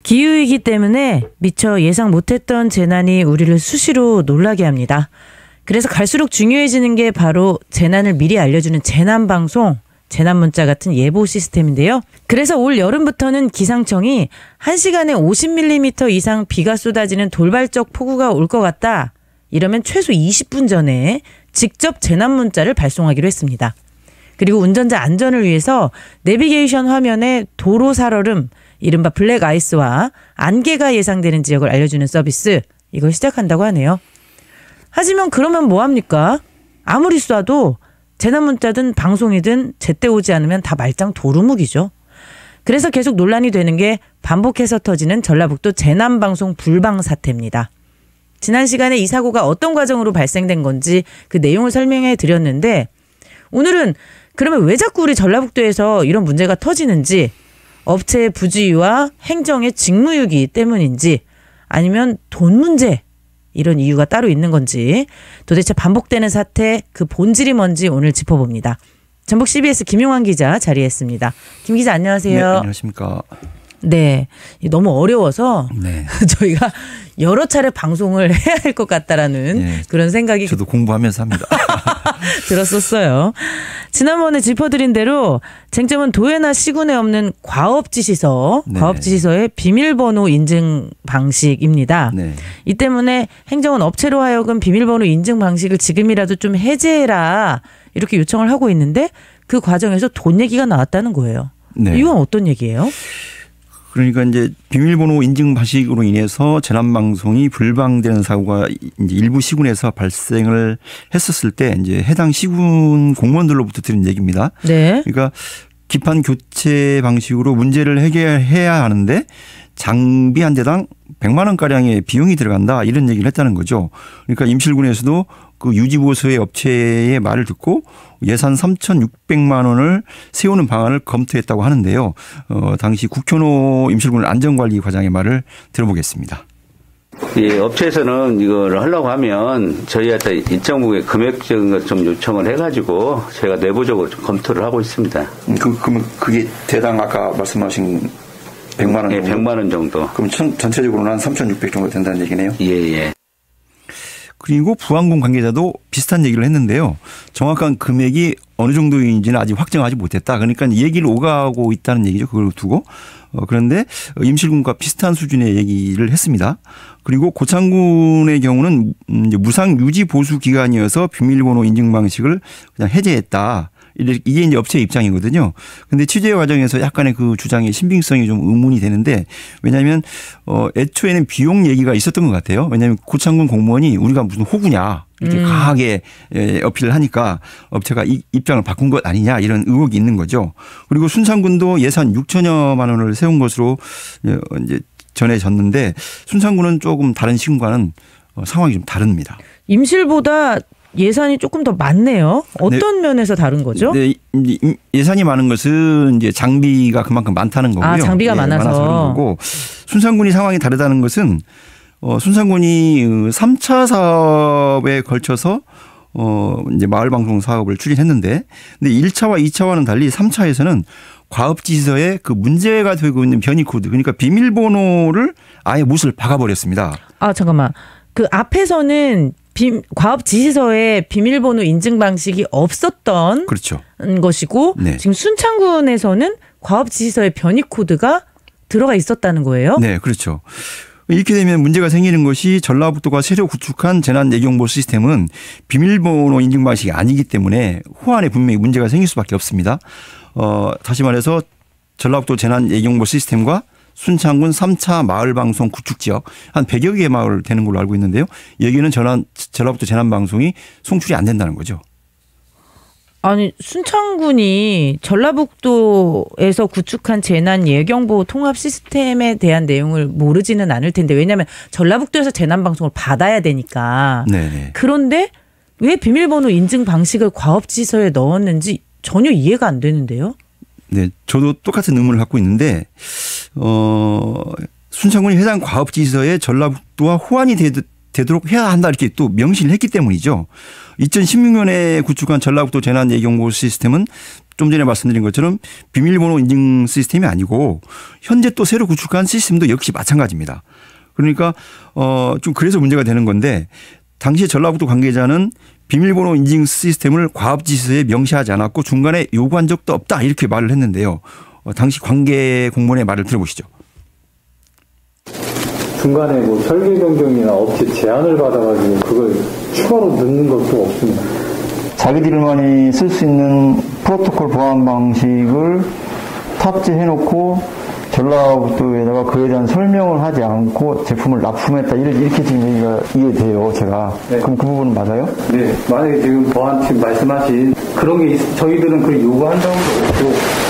기후위기 때문에 미처 예상 못했던 재난이 우리를 수시로 놀라게 합니다. 그래서 갈수록 중요해지는 게 바로 재난을 미리 알려주는 재난방송, 재난문자 같은 예보 시스템인데요. 그래서 올 여름부터는 기상청이 1시간에 50mm 이상 비가 쏟아지는 돌발적 폭우가 올 것 같다. 이러면 최소 20분 전에 직접 재난문자를 발송하기로 했습니다. 그리고 운전자 안전을 위해서 내비게이션 화면에 도로 살얼음, 이른바 블랙 아이스와 안개가 예상되는 지역을 알려주는 서비스, 이걸 시작한다고 하네요. 하지만 그러면 뭐합니까? 아무리 쏴도 재난문자든 방송이든 제때 오지 않으면 다 말짱 도루묵이죠. 그래서 계속 논란이 되는 게 반복해서 터지는 전라북도 재난방송 불방 사태입니다. 지난 시간에 이 사고가 어떤 과정으로 발생된 건지 그 내용을 설명해 드렸는데, 오늘은 그러면 왜 자꾸 우리 전라북도에서 이런 문제가 터지는지, 업체의 부주의와 행정의 직무유기 때문인지, 아니면 돈 문제, 이런 이유가 따로 있는 건지, 도대체 반복되는 사태 그 본질이 뭔지 오늘 짚어봅니다. 전북 CBS 김용환 기자 자리했습니다. 김 기자 안녕하세요. 네, 안녕하십니까. 네, 너무 어려워서 네. 저희가 여러 차례 방송을 해야 할 것 같다라는 네, 그런 생각이 저도 공부하면서 합니다. 들었었어요. 지난번에 짚어드린 대로 쟁점은 도에나 시군에 없는 과업지시서, 네. 과업지시서의 비밀번호 인증 방식입니다. 네. 이 때문에 행정은 업체로 하여금 비밀번호 인증 방식을 지금이라도 좀 해제해라 이렇게 요청을 하고 있는데, 그 과정에서 돈 얘기가 나왔다는 거예요. 네. 이건 어떤 얘기예요? 그러니까 이제 비밀번호 인증 방식으로 인해서 재난방송이 불방되는 사고가 이제 일부 시군에서 발생을 했었을 때 이제 해당 시군 공무원들로부터 들은 얘기입니다. 네. 그러니까 기판 교체 방식으로 문제를 해결해야 하는데 장비 한 대당 100만 원가량의 비용이 들어간다, 이런 얘기를 했다는 거죠. 그러니까 임실군에서도 그 유지보수의 업체의 말을 듣고 예산 3,600만 원을 세우는 방안을 검토했다고 하는데요. 당시 국현호 임실군 안전관리과장의 말을 들어보겠습니다. 이 업체에서는 이걸 하려고 하면 저희한테 일정 부분의 금액적인 것 좀 요청을 해가지고 저희가 내부적으로 좀 검토를 하고 있습니다. 그러면 그게 대당 아까 말씀하신 100만 원 정도? 네, 100만 원 정도. 그럼 전체적으로는 한 3,600 정도 된다는 얘기네요. 예. 그리고 부항공 관계자도 비슷한 얘기를 했는데요. 정확한 금액이 어느 정도인지는 아직 확정하지 못했다. 그러니까 얘기를 오가고 있다는 얘기죠. 그걸 두고. 그런데 임실군과 비슷한 수준의 얘기를 했습니다. 그리고 고창군의 경우는 이제 무상 유지 보수 기간이어서 비밀번호 인증 방식을 그냥 해제했다. 이게 이제 업체의 입장이거든요. 근데 취재 과정에서 약간의 그 주장의 신빙성이 좀 의문이 되는데, 왜냐하면 애초에는 비용 얘기가 있었던 것 같아요. 왜냐하면 고창군 공무원이 우리가 무슨 호구냐 이렇게 강하게 어필을 하니까 업체가 입장을 바꾼 것 아니냐, 이런 의혹이 있는 거죠. 그리고 순창군도 예산 6천여만 원을 세운 것으로 이제 전해졌는데, 순창군은 조금 다른 시군과는 상황이 좀 다릅니다. 임실보다 예산이 조금 더 많네요. 어떤 네. 면에서 다른 거죠? 네, 예산이 많은 것은 이제 장비가 그만큼 많다는 거고요. 아, 장비가 많아서 그런 거고, 순창군이 상황이 다르다는 것은 순창군이 3차 사업에 걸쳐서 이제 마을 방송 사업을 추진했는데, 근데 1차와 2차와는 달리 3차에서는 과업지시서에 그 문제가 되고 있는 변이 코드, 그러니까 비밀번호를 아예 못을 박아버렸습니다. 아, 잠깐만. 그 앞에서는 과업지시서에 비밀번호 인증 방식이 없었던, 그렇죠, 것이고, 네. 지금 순창군에서는 과업지시서에 변이 코드가 들어가 있었다는 거예요? 네, 그렇죠. 이렇게 되면 문제가 생기는 것이, 전라북도가 새로 구축한 재난예경보 시스템은 비밀번호 인증 방식이 아니기 때문에 호환에 분명히 문제가 생길 수밖에 없습니다. 다시 말해서 전라북도 재난예경보 시스템과 순창군 3차 마을방송 구축지역 한 100여 개의 마을 되는 걸로 알고 있는데요. 여기는 전라북도 재난방송이 송출이 안 된다는 거죠. 아니, 순창군이 전라북도에서 구축한 재난예경보호 통합 시스템에 대한 내용을 모르지는 않을 텐데, 왜냐하면 전라북도에서 재난방송을 받아야 되니까. 네네. 그런데 왜 비밀번호 인증 방식을 과업지시서에 넣었는지 전혀 이해가 안 되는데요. 네, 저도 똑같은 의문을 갖고 있는데, 순창군이 해당 과업지시서에 전라북도와 호환이 되도록 해야 한다, 이렇게 또 명시를 했기 때문이죠. 2016년에 구축한 전라북도 재난예경보호 시스템은 좀 전에 말씀드린 것처럼 비밀번호 인증 시스템이 아니고 현재 또 새로 구축한 시스템도 역시 마찬가지입니다. 그러니까 좀 그래서 문제가 되는 건데 당시 전라북도 관계자는 비밀번호 인증 시스템을 과업지시서에 명시하지 않았고 중간에 요구한 적도 없다 이렇게 말을 했는데요. 당시 관계 공무원의 말을 들어보시죠. 중간에 뭐 설계 변경이나 업체 제안을 받아가지고 그걸 추가로 넣는 것도 없습니다. 자기들만이 쓸 수 있는 프로토콜 보안 방식을 탑재해놓고 전라북도에다가 그에 대한 설명을 하지 않고 제품을 납품했다 이렇게 지금 얘기가 이해돼요. 제가. 네. 그럼 그 부분은 맞아요? 네. 만약에 지금 보안팀 말씀하신 그런 게 저희들은 그걸 요구한 적도 없고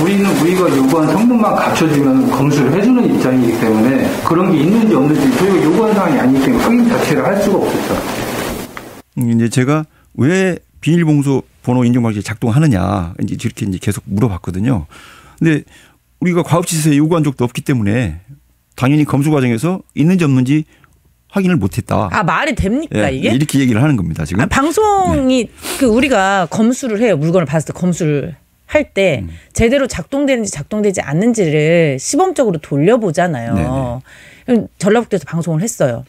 우리가 요구한 성능만 갖춰주면 검수를 해주는 입장이기 때문에 그런 게 있는지 없는지 저희가 요구한 사항이 아니기 때문에 확인 자체를 할 수가 없었죠. 이제 제가 왜 비밀번호 인증 방식이 작동하느냐 이제 이렇게 이제 계속 물어봤거든요. 근데 우리가 과업지시서에 요구한 적도 없기 때문에 당연히 검수 과정에서 있는지 없는지 확인을 못했다. 아 말이 됩니까 예, 이게? 이렇게 얘기를 하는 겁니다 지금. 방송이 그 우리가 검수를 해요. 물건을 봤을 때 검수를 할 때 제대로 작동되는지 작동되지 않는지를 시범적으로 돌려보잖아요. 전라북도에서 방송을 했어요.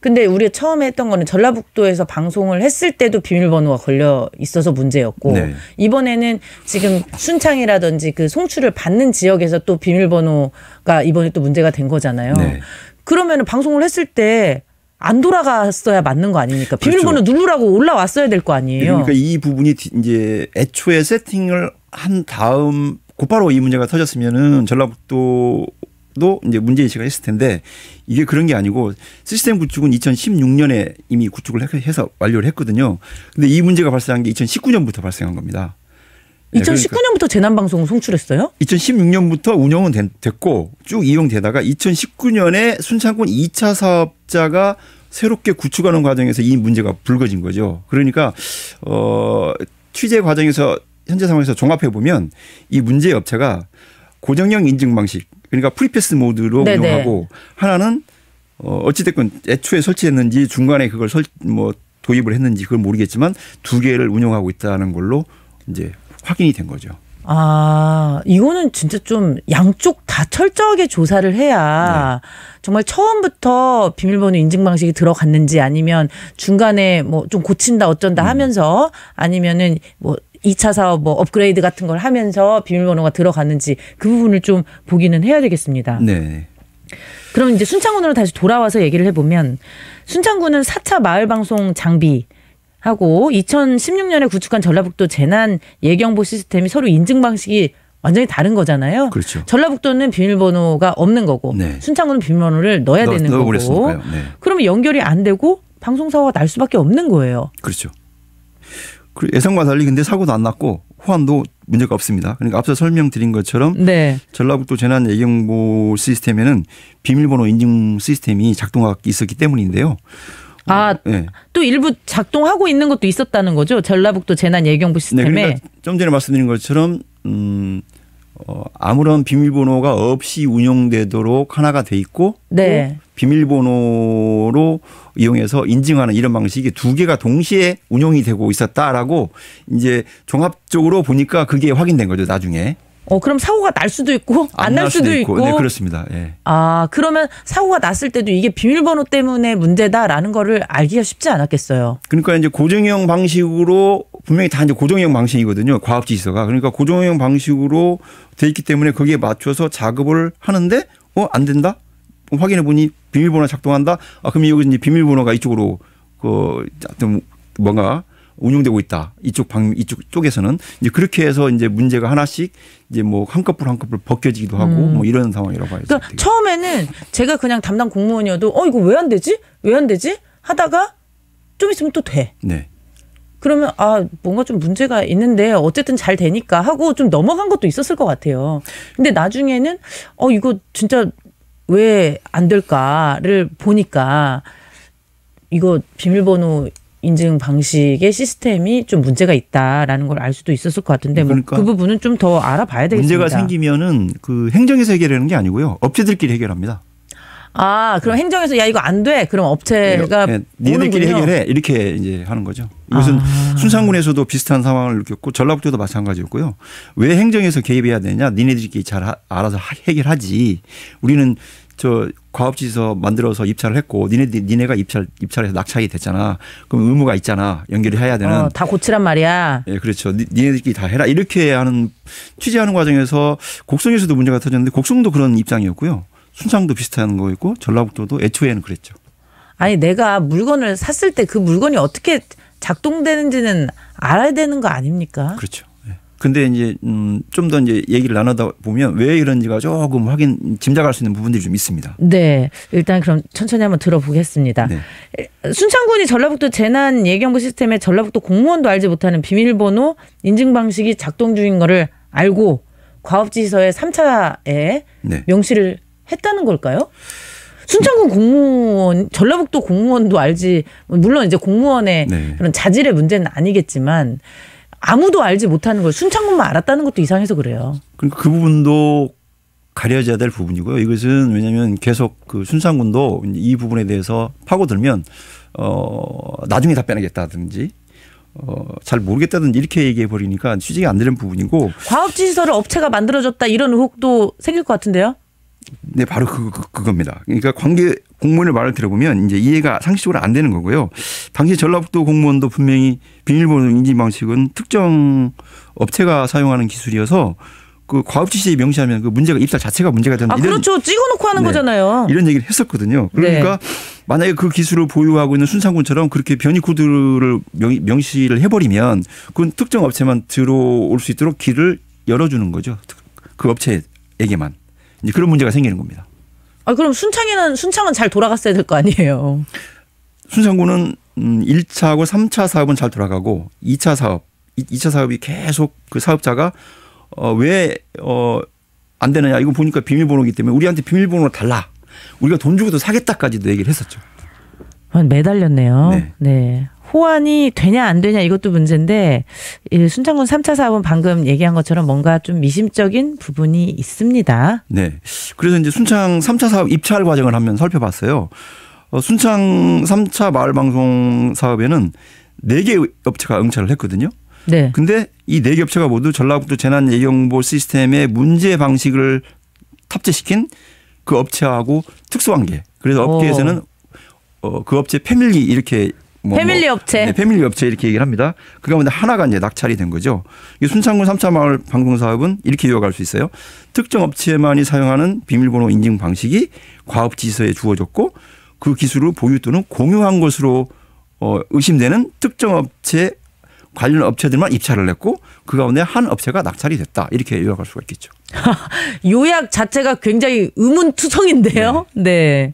근데 우리가 처음에 했던 거는 전라북도에서 방송을 했을 때도 비밀번호가 걸려 있어서 문제였고 네. 이번에는 지금 순창이라든지 그 송출을 받는 지역에서 또 비밀번호가 이번에 또 문제가 된 거잖아요. 네. 그러면 방송을 했을 때 안 돌아갔어야 맞는 거 아닙니까? 비밀번호 그렇죠. 누르라고 올라왔어야 될 거 아니에요. 그러니까 이 부분이 이제 애초에 세팅을 한 다음 곧바로 이 문제가 터졌으면은 전라북도도 이제 문제인식을 했을 텐데 이게 그런 게 아니고 시스템 구축은 2016년에 이미 구축을 해서 완료를 했거든요. 근데 이 문제가 발생한 게 2019년부터 발생한 겁니다. 2019년부터 재난방송을 송출했어요? 2016년부터 운영은 됐고 쭉 이용되다가 2019년에 순창군 2차 사업자가 새롭게 구축하는 과정에서 이 문제가 불거진 거죠. 그러니까 취재 과정에서 현재 상황에서 종합해 보면 이 문제의 업체가 고정형 인증 방식 그러니까 프리패스 모드로 네네. 운영하고 하나는 어찌됐건 애초에 설치했는지 중간에 그걸 도입을 했는지 그걸 모르겠지만 두 개를 운영하고 있다는 걸로 이제 확인이 된 거죠. 아, 이거는 진짜 좀 양쪽 다 철저하게 조사를 해야 네. 정말 처음부터 비밀번호 인증 방식이 들어갔는지 아니면 중간에 뭐 좀 고친다 어쩐다 하면서 아니면은 뭐 2차 사업 뭐 업그레이드 같은 걸 하면서 비밀번호가 들어갔는지 그 부분을 좀 보기는 해야 되겠습니다. 네. 그럼 이제 순창군으로 다시 돌아와서 얘기를 해보면 순창군은 4차 마을방송 장비 하고 2016년에 구축한 전라북도 재난 예경보 시스템이 서로 인증 방식이 완전히 다른 거잖아요. 그렇죠. 전라북도는 비밀번호가 없는 거고 네. 순창군은 비밀번호를 넣어야 되는 거고. 네. 그러면 연결이 안 되고 방송사고가 날 수밖에 없는 거예요. 그렇죠. 예상과 달리 근데 사고도 안 났고 호환도 문제가 없습니다. 그러니까 앞서 설명드린 것처럼 네. 전라북도 재난 예경보 시스템에는 비밀번호 인증 시스템이 작동하고 있었기 때문인데요. 아, 네. 또 일부 작동하고 있는 것도 있었다는 거죠. 전라북도 재난 예경보 시스템에. 네, 그러니까 좀 전에 말씀드린 것처럼 아무런 비밀번호가 없이 운영되도록 하나가 돼 있고 네. 비밀번호로 이용해서 인증하는 이런 방식이 두 개가 동시에 운영이 되고 있었다라고 이제 종합적으로 보니까 그게 확인된 거죠. 나중에. 그럼 사고가 날 수도 있고 안 날 수도 있고. 네, 그렇습니다. 예. 아, 그러면 사고가 났을 때도 이게 비밀번호 때문에 문제다라는 거를 알기가 쉽지 않았겠어요. 그러니까 이제 고정형 방식으로 분명히 다 이제 고정형 방식이거든요. 과업지시서가. 그러니까 고정형 방식으로 돼 있기 때문에 거기에 맞춰서 작업을 하는데 안 된다? 확인해 보니 비밀번호가 작동한다? 그럼 여기 이제 비밀번호가 이쪽으로 뭔가 운용되고 있다. 이쪽 쪽에서는 이제 그렇게 해서 이제 문제가 하나씩 이제 뭐 한꺼풀 벗겨지기도 하고 뭐 이런 상황이라고 봐야죠. 그러니까 처음에는 제가 그냥 담당 공무원이어도 이거 왜 안 되지? 왜 안 되지? 하다가 좀 있으면 또 돼. 네. 그러면 뭔가 좀 문제가 있는데 어쨌든 잘 되니까 하고 좀 넘어간 것도 있었을 것 같아요. 근데 나중에는 이거 진짜 왜 안 될까를 보니까 이거 비밀번호 인증 방식의 시스템이 좀 문제가 있다라는 걸 알 수도 있었을 것 같은데 그러니까 그 부분은 좀 더 알아봐야 되겠습니다. 문제가 생기면은 그 행정에서 해결하는 게 아니고요. 업체들끼리 해결합니다. 아, 그럼 행정에서 야 이거 안 돼. 그럼 업체가 니네들끼리 해결해. 이렇게 이제 하는 거죠. 이것은 순창군에서도 비슷한 상황을 느꼈고 전라북도도 마찬가지였고요. 왜 행정에서 개입해야 되냐? 니네들끼리 잘 알아서 해결하지. 우리는 저 과업지서 만들어서 입찰을 했고 니네가 입찰해서 낙찰이 됐잖아. 그럼 의무가 있잖아. 연결을 해야 되는. 다 고치란 말이야. 예, 그렇죠. 니네들끼리 다 해라. 이렇게 하는 취재하는 과정에서 곡성에서도 문제가 터졌는데 곡성도 그런 입장이었고요. 순창도 비슷한 거였고 전라북도도 애초에는 그랬죠. 아니 내가 물건을 샀을 때 그 물건이 어떻게 작동되는지는 알아야 되는 거 아닙니까? 그렇죠. 근데 이제 좀 더 이제 얘기를 나누다 보면 왜 이런지가 조금 짐작할 수 있는 부분들이 좀 있습니다. 네, 일단 그럼 천천히 한번 들어보겠습니다. 네. 순창군이 전라북도 재난 예경보 시스템에 전라북도 공무원도 알지 못하는 비밀번호 인증 방식이 작동 중인 거를 알고 과업지시서에 3차에 네. 명시를 했다는 걸까요? 순창군 공무원, 전라북도 공무원도 알지, 물론 이제 공무원의 네. 그런 자질의 문제는 아니겠지만 아무도 알지 못하는 걸 순창군만 알았다는 것도 이상해서 그래요. 그러니까 그 부분도 가려져야 될 부분이고요. 이것은 왜냐하면 계속 그 순창군도 이 부분에 대해서 파고들면 나중에 답변하겠다든지 잘 모르겠다든지 이렇게 얘기해 버리니까 취직이 안 되는 부분이고. 과업지시서를 업체가 만들어줬다 이런 의혹도 생길 것 같은데요. 네, 바로 그겁니다. 그러니까 관계 공무원의 말을 들어보면 이제 이해가 상식적으로 안 되는 거고요. 당시 전라북도 공무원도 분명히 비밀번호 인증 방식은 특정 업체가 사용하는 기술이어서 그 과업지시에 명시하면 그 문제가 입찰 자체가 문제가 되는. 그렇죠. 찍어놓고 하는 네, 거잖아요. 이런 얘기를 했었거든요. 그러니까 네. 만약에 그 기술을 보유하고 있는 순창군처럼 그렇게 변이 코드를 명시를 해버리면 그건 특정 업체만 들어올 수 있도록 길을 열어주는 거죠. 그 업체에게만. 이제 그런 문제가 생기는 겁니다. 그럼 순창은 잘 돌아갔어야 될 거 아니에요. 순창군은 1차하고 3차 사업은 잘 돌아가고 2차 사업이 계속 그 사업자가 왜 안 되느냐. 이거 보니까 비밀번호이기 때문에 우리한테 비밀번호를 달라. 우리가 돈 주고도 사겠다까지도 얘기를 했었죠. 매달렸네요. 네. 네. 호환이 되냐 안 되냐 이것도 문제인데 순창군 3차 사업은 방금 얘기한 것처럼 뭔가 좀 미심적인 부분이 있습니다. 네. 그래서 이제 순창 3차 사업 입찰 과정을 한번 살펴봤어요. 순창 3차 마을방송 사업에는 4개 업체가 응찰을 했거든요. 네. 근데 이 4개 업체가 모두 전라북도 재난예경보 시스템의 문제 방식을 탑재시킨 그 업체하고 특수관계. 그래서 업계에서는 그 업체 패밀리 이렇게 패밀리 업체. 네, 패밀리 업체 이렇게 얘기를 합니다. 그 가운데 하나가 이제 낙찰이 된 거죠. 이 순창군 3차 마을 방송 사업은 이렇게 요약할 수 있어요. 특정 업체만이 사용하는 비밀번호 인증 방식이 과업지시서에 주어졌고 그 기술을 보유 또는 공유한 것으로 의심되는 특정 업체 관련 업체들만 입찰을 했고 그 가운데 한 업체가 낙찰이 됐다. 이렇게 요약할 수가 있겠죠. 요약 자체가 굉장히 의문투성인데요. 네. 네.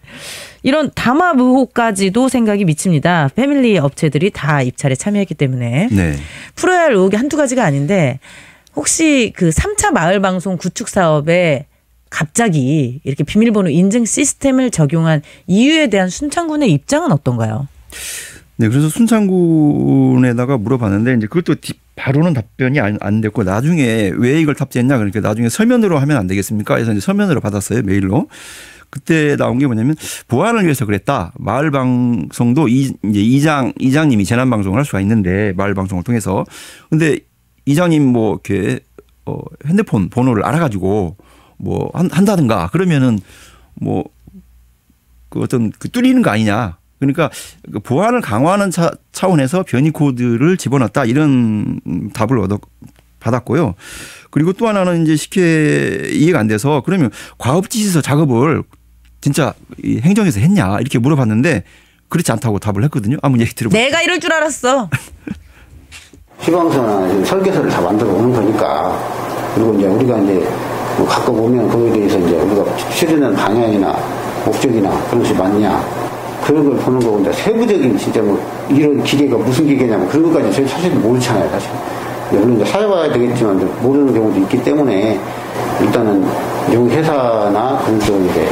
이런 담합 의혹까지도 생각이 미칩니다. 패밀리 업체들이 다 입찰에 참여했기 때문에. 네. 풀어야 할 의혹이 한두 가지가 아닌데 혹시 그 3차 마을방송 구축 사업에 갑자기 이렇게 비밀번호 인증 시스템을 적용한 이유에 대한 순창군의 입장은 어떤가요? 네, 그래서 순창군에다가 물어봤는데 이제 그것도 바로는 답변이 안 됐고 나중에 왜 이걸 탑재했냐 그러니까 나중에 서면으로 하면 안 되겠습니까? 그래서 이제 서면으로 받았어요, 메일로. 그때 나온 게 뭐냐면 보안을 위해서 그랬다. 마을 방송도 이제 이장님이 재난 방송을 할 수가 있는데 마을 방송을 통해서 근데 이장님 뭐 이렇게 핸드폰 번호를 알아가지고 뭐 한다든가 그러면은 뭐 그 어떤 그 뚫리는 거 아니냐. 그러니까 보안을 강화하는 차원에서 변이 코드를 집어넣었다 이런 답을 받았고요. 그리고 또 하나는 이제 쉽게 이해가 안 돼서 그러면 과업지시서 작업을 진짜 행정에서 했냐 이렇게 물어봤는데 그렇지 않다고 답을 했거든요. 한번 얘기 들어보세요. 내가 이럴 줄 알았어. 시방서나 설계서를 다 만들어 오는 거니까 그리고 이제 우리가 이제 뭐 갖고 보면 거기에 대해서 이제 우리가 실현하는 방향이나 목적이나 그런 것이 맞냐 그런 걸 보는 거고 이제 세부적인 진짜 뭐 이런 기계가 무슨 기계냐면 그런 것까지 저희 사실 모르잖아요 사실. 물론 이제 사용해야 되겠지만 모르는 경우도 있기 때문에 일단은 용 회사나 그런 쪽 이제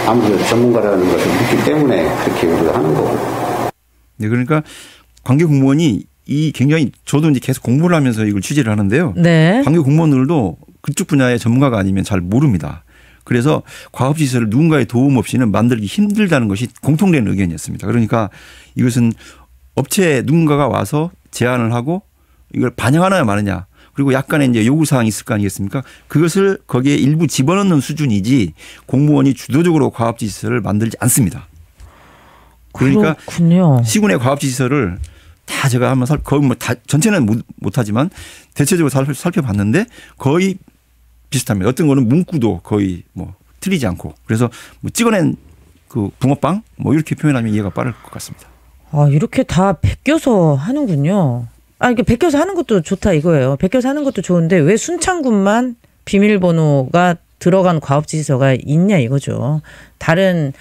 아무래도 전문가라는 것을 믿기 때문에 그렇게 우리가 하는 거고. 네, 그러니까 관계 공무원이 이 굉장히 저도 이제 계속 공부를 하면서 이걸 취재를 하는데요. 네. 관계 공무원들도 그쪽 분야의 전문가가 아니면 잘 모릅니다. 그래서 과업시설을 누군가의 도움 없이는 만들기 힘들다는 것이 공통된 의견이었습니다. 그러니까 이것은 업체 누군가가 와서 제안을 하고 이걸 반영하느냐 마느냐 그리고 약간의 이제 요구사항이 있을 거 아니겠습니까? 그것을 거기에 일부 집어넣는 수준이지 공무원이 주도적으로 과업시설을 만들지 않습니다. 그러니까 그렇군요. 시군의 과업시설을 다 제가 한번 거의 뭐 다 전체는 못하지만 대체적으로 살펴봤는데 거의 비슷합니다. 어떤 거는 문구도 거의 뭐 틀리지 않고 그래서 뭐 찍어낸 그 붕어빵 뭐 이렇게 표현하면 이해가 빠를 것 같습니다. 아, 이렇게 다 베껴서 하는군요. 아, 이게 베껴서 하는 것도 좋다 이거예요. 베껴서 하는 것도 좋은데 왜 순창군만 비밀번호가 들어간 과업지시서가 있냐 이거죠. 다른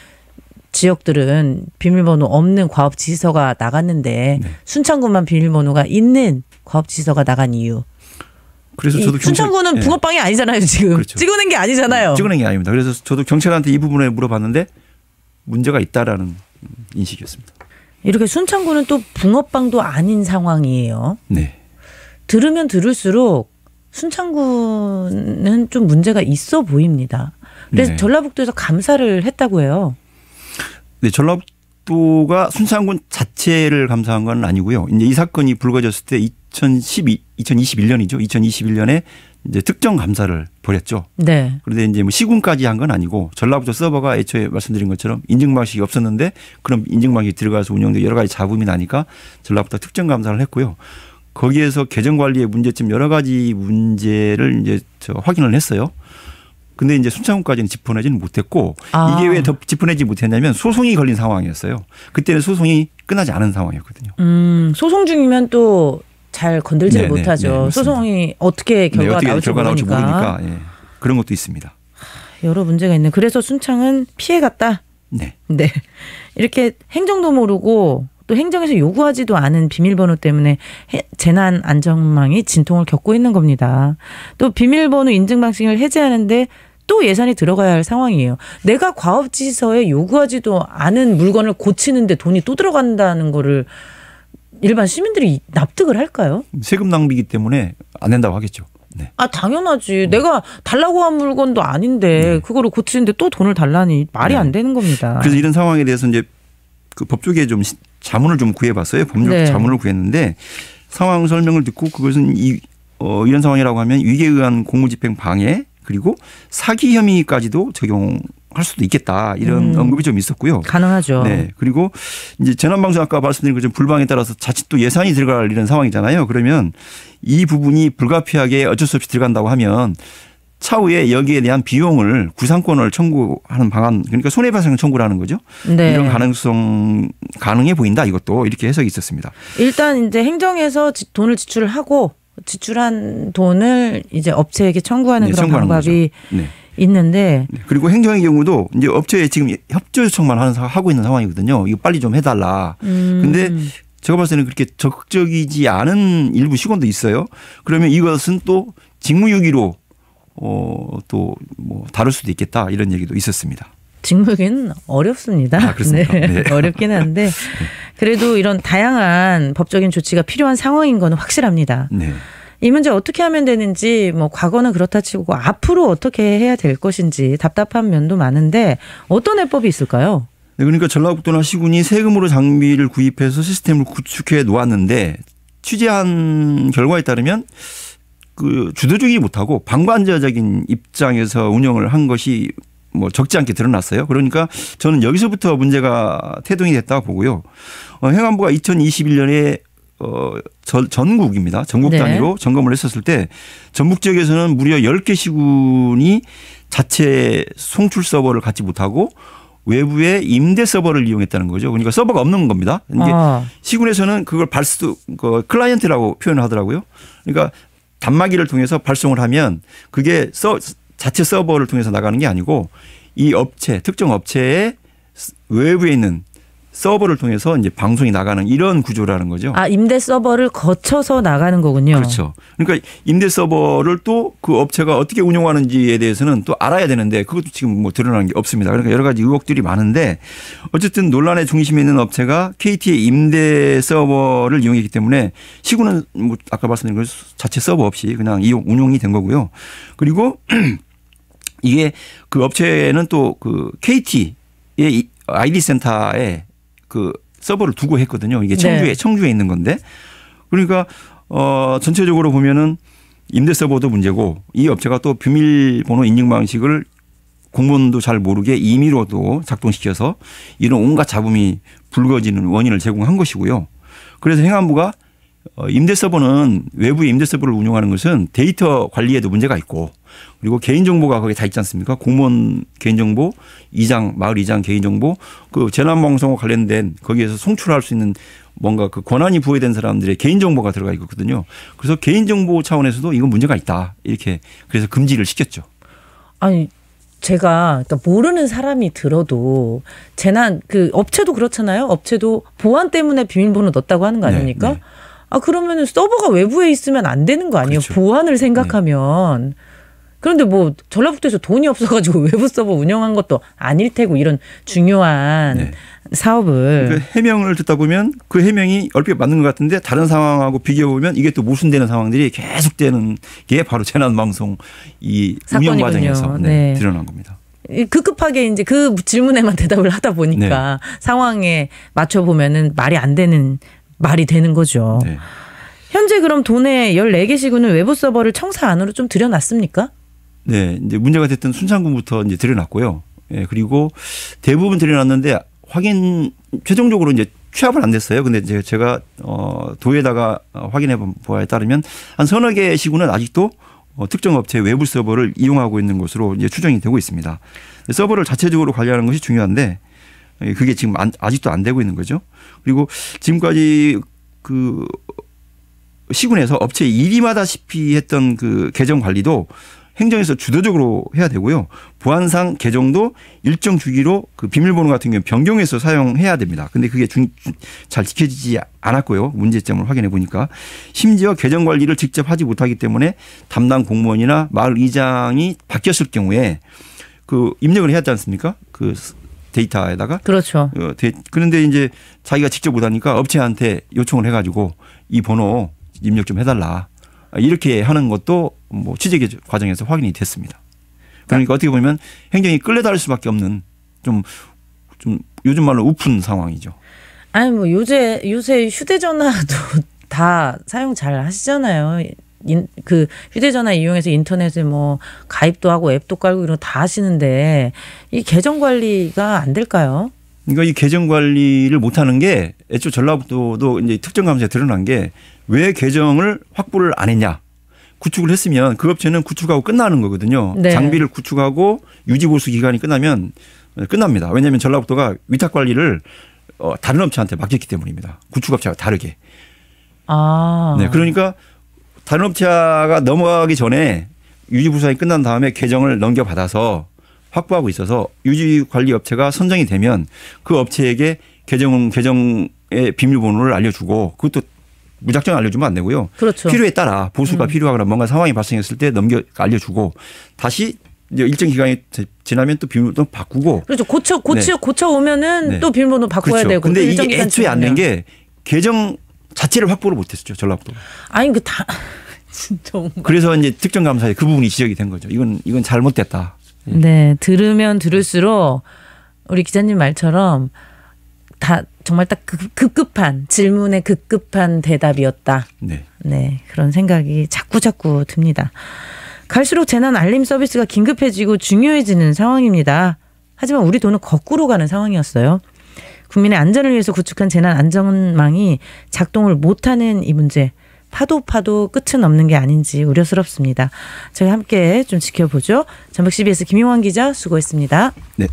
지역들은 비밀번호 없는 과업지시서가 나갔는데 네. 순창군만 비밀번호가 있는 과업지시서가 나간 이유. 그래서 저도 순창군은 붕어빵이 아니잖아요 지금. 그렇죠. 찍어낸 게 아니잖아요. 찍어낸 게 아닙니다. 그래서 저도 경찰한테 이 부분에 물어봤는데 문제가 있다라는 인식이었습니다. 이렇게 순창군은 또 붕어빵도 아닌 상황이에요. 네. 들으면 들을수록 순창군은 좀 문제가 있어 보입니다. 그래서 네. 전라북도에서 감사를 했다고 해요. 네, 전라북도가 순창군 자체를 감사한 건 아니고요. 이제 이 사건이 불거졌을 때 2021년이죠. 2021년에 이제 특정 감사를 벌였죠. 네. 그런데 이제 뭐 시군까지 한 건 아니고 전라북도 서버가 애초에 말씀드린 것처럼 인증 방식이 없었는데 그럼 인증 방식이 들어가서 운영돼 여러 가지 잡음이 나니까 전라북도 특정 감사를 했고요. 거기에서 계정 관리의 문제점 여러 가지 문제를 이제 확인을 했어요. 근데 이제 순창군까지는 짚어내지는 못했고 이게 왜 더 짚어내지 못했냐면 소송이 걸린 상황이었어요. 그때는 소송이 끝나지 않은 상황이었거든요. 소송 중이면 또 잘 건들지를 네네, 못하죠. 네, 어떻게 어떻게 결과가 나올지 모르니까. 예. 그런 것도 있습니다. 여러 문제가 있는. 그래서 순창은 피해갔다. 네. 네. 이렇게 행정도 모르고 또 행정에서 요구하지도 않은 비밀번호 때문에 재난 안전망이 진통을 겪고 있는 겁니다. 또 비밀번호 인증 방식을 해제하는데 또 예산이 들어가야 할 상황이에요. 내가 과업지시서에 요구하지도 않은 물건을 고치는데 돈이 또 들어간다는 거를 일반 시민들이 납득을 할까요? 세금 낭비이기 때문에 안 된다고 하겠죠. 네. 아, 당연하지. 내가 달라고 한 물건도 아닌데 그거를 고치는데 또 돈을 달라니 말이 안 되는 겁니다. 그래서 이런 상황에 대해서 이제 그 법조계에 좀 자문을 좀 구해봤어요. 법률 자문을 구했는데 상황 설명을 듣고 그것은 이런 상황이라고 하면 위계에 의한 공무집행 방해 그리고 사기 혐의까지도 적용할 수도 있겠다 이런 언급이 좀 있었고요. 가능하죠. 네. 그리고 이제 재난방송 아까 말씀드린 것처럼 불방에 따라서 자칫 또 예산이 들어갈 이런 상황이잖아요. 그러면 이 부분이 불가피하게 어쩔 수 없이 들어간다고 하면 차후에 여기에 대한 비용을 구상권을 청구하는 방안 그러니까 손해배상 청구를 하는 거죠. 네. 이런 가능성 가능해 보인다 이것도 이렇게 해석이 있었습니다. 일단 이제 행정에서 돈을 지출을 하고 지출한 돈을 이제 업체에게 청구하는 그런 방법이 있는데 그리고 행정의 경우도 이제 업체에 지금 협조 요청만 하고 있는 상황이거든요. 이거 빨리 좀 해달라. 근데 제가 봤을 때는 그렇게 적극적이지 않은 일부 시군도 있어요. 그러면 이것은 또 직무유기로 또 뭐 다룰 수도 있겠다 이런 얘기도 있었습니다. 직무유기는 어렵습니다. 아, 그렇습니까? 네. 어렵긴 한데 그래도 이런 다양한 법적인 조치가 필요한 상황인 건 확실합니다. 네. 이 문제 어떻게 하면 되는지 뭐 과거는 그렇다 치고 앞으로 어떻게 해야 될 것인지 답답한 면도 많은데 어떤 해법이 있을까요? 네, 그러니까 전라북도나 시군이 세금으로 장비를 구입해서 시스템을 구축해 놓았는데 취재한 결과에 따르면 그 주도적이지 못하고 방관자적인 입장에서 운영을 한 것이 뭐 적지 않게 드러났어요. 그러니까 저는 여기서부터 문제가 태동이 됐다고 보고요. 행안부가 2021년에 전국입니다. 전국 단위로 점검을 했었을 때 전북 지역에서는 무려 10개 시군이 자체 송출 서버를 갖지 못하고 외부의 임대 서버를 이용했다는 거죠. 그러니까 서버가 없는 겁니다. 이게 시군에서는 그걸 클라이언트라고 표현을 하더라고요. 그러니까 단말기를 통해서 발송을 하면 그게 자체 서버를 통해서 나가는 게 아니고 이 업체, 특정 업체의 외부에 있는 서버를 통해서 이제 방송이 나가는 이런 구조라는 거죠. 아, 임대 서버를 거쳐서 나가는 거군요. 그렇죠. 그러니까 임대 서버를 또 그 업체가 어떻게 운영하는지에 대해서는 또 알아야 되는데 그것도 지금 뭐 드러나는 게 없습니다. 그러니까 여러 가지 의혹들이 많은데 어쨌든 논란의 중심에 있는 업체가 KT의 임대 서버를 이용했기 때문에 시군은 뭐 아까 말씀드린 것 자체 서버 없이 그냥 운용이 된 거고요. 그리고 이게 그 업체는 또 그 KT의 아이디 센터에 그 서버를 두고 했거든요. 이게 청주에 있는 건데 그러니까 전체적으로 보면은 임대 서버도 문제고 이 업체가 또 비밀번호 인증 방식을 공무원도 잘 모르게 임의로도 작동시켜서 이런 온갖 잡음이 불거지는 원인을 제공한 것이고요. 그래서 행안부가 임대 서버는 외부의 임대 서버를 운영하는 것은 데이터 관리에도 문제가 있고 그리고 개인정보가 거기에 다 있지 않습니까? 공무원 개인정보, 이장, 마을 이장 개인정보 그 재난방송과 관련된 거기에서 송출할 수 있는 뭔가 그 권한이 부여된 사람들의 개인정보가 들어가 있거든요. 그래서 개인정보 차원에서도 이건 문제가 있다. 이렇게 그래서 금지를 시켰죠. 아니 제가 그러니까 모르는 사람이 들어도 재난 그 업체도 그렇잖아요. 업체도 보안 때문에 비밀번호 넣었다고 하는 거 아닙니까? 네, 네. 아 그러면 서버가 외부에 있으면 안 되는 거 아니에요? 그렇죠. 보안을 생각하면. 네. 그런데 뭐 전라북도에서 돈이 없어가지고 외부 서버 운영한 것도 아닐 테고 이런 중요한 네. 사업을. 그 해명을 듣다 보면 그 해명이 얼핏 맞는 것 같은데 다른 상황하고 비교해 보면 이게 또 모순되는 상황들이 계속되는 게 바로 재난방송 이 운영 과정에서 네. 드러난 겁니다. 급하게 이제 그 질문에만 대답을 하다 보니까 네. 상황에 맞춰 보면은 말이 안 되는 말이 되는 거죠. 네. 현재 그럼 도내 14개 시군은 외부 서버를 청사 안으로 좀 들여놨습니까? 네, 이제 문제가 됐던 순창군부터 이제 들여놨고요. 예, 그리고 대부분 들여놨는데 최종적으로 이제 취합은 안 됐어요. 근데 이제 제가 도에다가 확인해 본 바에 따르면 한 서너 개 시군은 아직도 특정 업체 외부 서버를 이용하고 있는 것으로 이제 추정이 되고 있습니다. 서버를 자체적으로 관리하는 것이 중요한데 그게 지금 아직도 안 되고 있는 거죠. 그리고 지금까지 그 시군에서 업체 일임하다시피 했던 그 계정 관리도 행정에서 주도적으로 해야 되고요. 보안상 계정도 일정 주기로 그 비밀번호 같은 경우 변경해서 사용해야 됩니다. 근데 그게 잘 지켜지지 않았고요. 문제점을 확인해 보니까 심지어 계정 관리를 직접 하지 못하기 때문에 담당 공무원이나 마을 이장이 바뀌었을 경우에 그 입력을 해야 하지 않습니까? 그 데이터에다가. 그렇죠. 그런데 이제 자기가 직접 못하니까 업체한테 요청을 해가지고 이 번호 입력 좀 해달라. 이렇게 하는 것도 뭐 취재 과정에서 확인이 됐습니다. 그러니까 어떻게 보면 행정이 끌려다닐 수밖에 없는 좀 요즘 말로 우픈 상황이죠. 아니 뭐 요새 휴대전화도 다 사용 잘 하시잖아요. 그 휴대전화 이용해서 인터넷에 뭐 가입도 하고 앱도 깔고 이런 거 다 하시는데 이 계정 관리가 안 될까요? 그러니까 이 계정 관리를 못하는 게 애초 전라북도도 이제 특정 감사에 드러난 게 왜 계정을 확보를 안 했냐. 구축을 했으면 그 업체는 구축하고 끝나는 거거든요. 네. 장비를 구축하고 유지 보수 기간이 끝나면 끝납니다. 왜냐하면 전라북도가 위탁 관리를 다른 업체한테 맡겼기 때문입니다. 구축업체와 다르게. 아. 네. 그러니까 다른 업체가 넘어가기 전에 유지 보수가 끝난 다음에 계정을 넘겨받아서 확보하고 있어서 유지 관리 업체가 선정이 되면 그 업체에게 계정의 비밀번호를 알려주고 그것도 무작정 알려주면 안 되고요. 그렇죠. 필요에 따라 보수가 필요하거나 뭔가 상황이 발생했을 때 알려주고 다시 이제 일정 기간이 지나면 또 비밀번호 바꾸고. 그렇죠. 고쳐 오면은 네. 또 비밀번호 바꿔야 그렇죠. 되고. 근데 이게 애초에 안 된 게 계정 자체를 확보를 못했었죠. 전라북도. 아니 정말. 그래서 이제 특정 감사에 그 부분이 지적이 된 거죠. 이건 잘못됐다. 네, 들으면 들을수록 우리 기자님 말처럼 다 정말 딱 급급한 질문에 급급한 대답이었다. 네. 네, 그런 생각이 자꾸 듭니다. 갈수록 재난 알림 서비스가 긴급해지고 중요해지는 상황입니다. 하지만 우리 도는 거꾸로 가는 상황이었어요. 국민의 안전을 위해서 구축한 재난 안전망이 작동을 못하는 이 문제. 파도 끝은 없는 게 아닌지 우려스럽습니다. 저희 함께 좀 지켜보죠. 전북 CBS 김용환 기자 수고했습니다. 네.